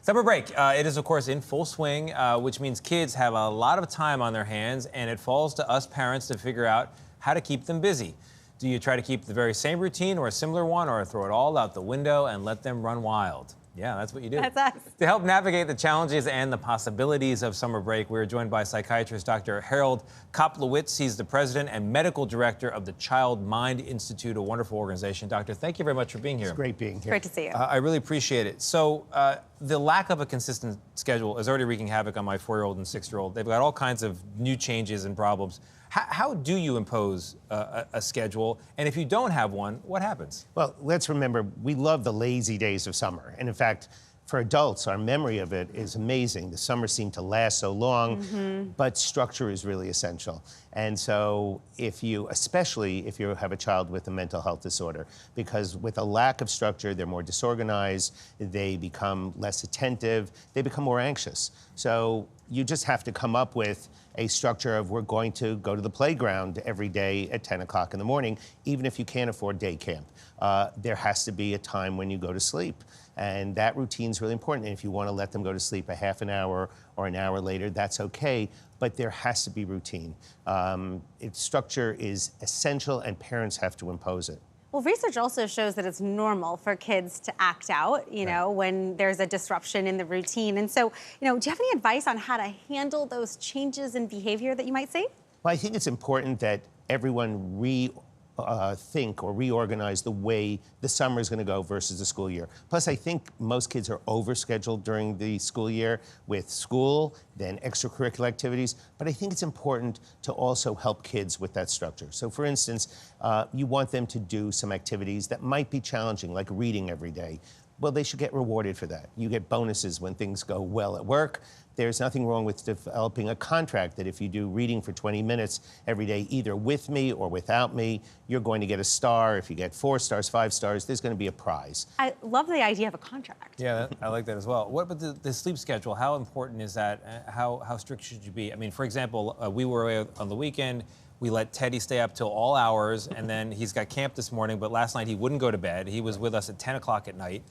Summer break, it is, of course, in full swing, which means kids have a lot of time on their hands, and it falls to us parents to figure out how to keep them busy. Do you try to keep the very same routine or a similar one, or throw it all out the window and let them run wild? Yeah, that's what you do. That's us. To help navigate the challenges and the possibilities of summer break, we're joined by psychiatrist Dr. Harold Koplewicz. He's the president and medical director of the Child Mind Institute, a wonderful organization. Doctor, thank you very much for being here. It's great being here. Great to see you. I really appreciate it. So the lack of a consistent schedule is already wreaking havoc on my 4-year-old and 6-year-old. They've got all kinds of new changes and problems. How do you impose a schedule? And if you don't have one, what happens? Well, let's remember, we love the lazy days of summer. And in fact, for adults, our memory of it is amazing. The summer seemed to last so long, but structure is really essential. And so especially if you have a child with a mental health disorder, because with a lack of structure, they're more disorganized, they become less attentive, they become more anxious. So you just have to come up with a structure of we're going to go to the playground every day at 10 o'clock in the morning, even if you can't afford day camp. There has to be a time when you go to sleep. And that routine is really important. And if you want to let them go to sleep a half an hour or an hour later, that's okay. But there has to be routine. Structure is essential, and parents have to impose it. Well, research also shows that it's normal for kids to act out, you know, when there's a disruption in the routine. And so, do you have any advice on how to handle those changes in behavior that you might see? Well, I think it's important that everyone think or reorganize the way the summer is going to go versus the school year. Plus, I think most kids are overscheduled during the school year with school, then extracurricular activities. But I think it's important to also help kids with that structure. So, for instance, you want them to do some activities that might be challenging, like reading every day. Well, they should get rewarded for that. You get bonuses when things go well at work. There's nothing wrong with developing a contract that if you do reading for 20 minutes every day, either with me or without me, you're going to get a star. If you get 4 stars, 5 stars, there's going to be a prize. I love the idea of a contract. Yeah, I like that as well. What about the sleep schedule? How important is that? How strict should you be? I mean, for example, we were away on the weekend. We let Teddy stay up till all hours, and then he's got camp this morning, but last night he wouldn't go to bed. He was with us at 10 o'clock at night.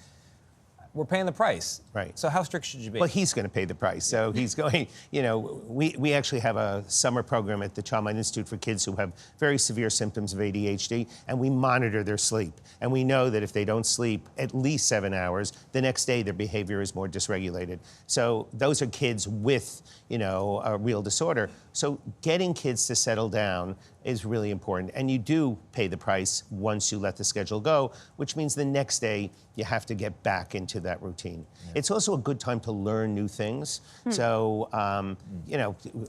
We're paying the price. Right. So how strict should you be? Well, he's going to pay the price. So he's going, we actually have a summer program at the Child Mind Institute for kids who have very severe symptoms of ADHD, and we monitor their sleep. And we know that if they don't sleep at least 7 hours, the next day their behavior is more dysregulated. So those are kids with, a real disorder. So getting kids to settle down is really important. And you do pay the price once you let the schedule go, which means the next day you have to get back into that routine. Yeah. It's also a good time to learn new things. So,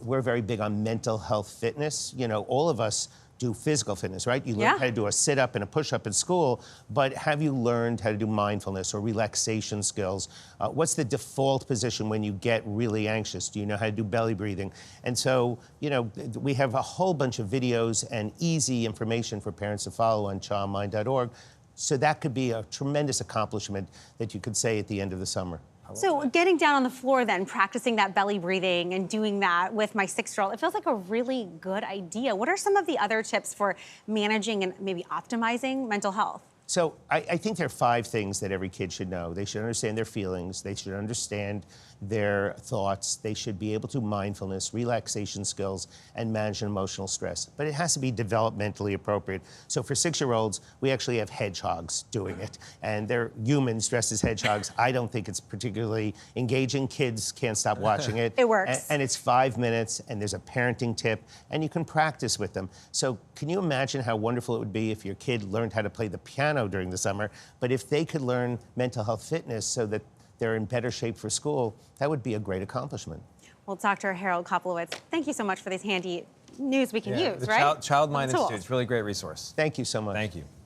we're very big on mental health fitness. All of us do physical fitness, right? You learn how to do a sit-up and a push-up in school, but have you learned how to do mindfulness or relaxation skills? What's the default position when you get really anxious? Do you know how to do belly breathing? And so, we have a whole bunch of videos and easy information for parents to follow on childmind.org. So that could be a tremendous accomplishment that you could say at the end of the summer. So getting down on the floor then, practicing that belly breathing and doing that with my 6-year-old, it feels like a really good idea. What are some of the other tips for managing and maybe optimizing mental health? So I think there are 5 things that every kid should know. They should understand their feelings. They should understand their thoughts. They should be able to do mindfulness, relaxation skills, and manage emotional stress. But it has to be developmentally appropriate. So for 6-year-olds, we actually have hedgehogs doing it. And they're humans dressed as hedgehogs. I don't think it's particularly engaging. Kids can't stop watching it. It works. And it's 5 minutes, and there's a parenting tip, and you can practice with them. So can you imagine how wonderful it would be if your kid learned how to play the piano during the summer, but if they could learn mental health fitness so that they're in better shape for school, that would be a great accomplishment. Well, Dr. Harold Koplewicz, thank you so much for these handy news we can use, right? Child Mind Institute, it's a really great resource. Thank you so much. Thank you.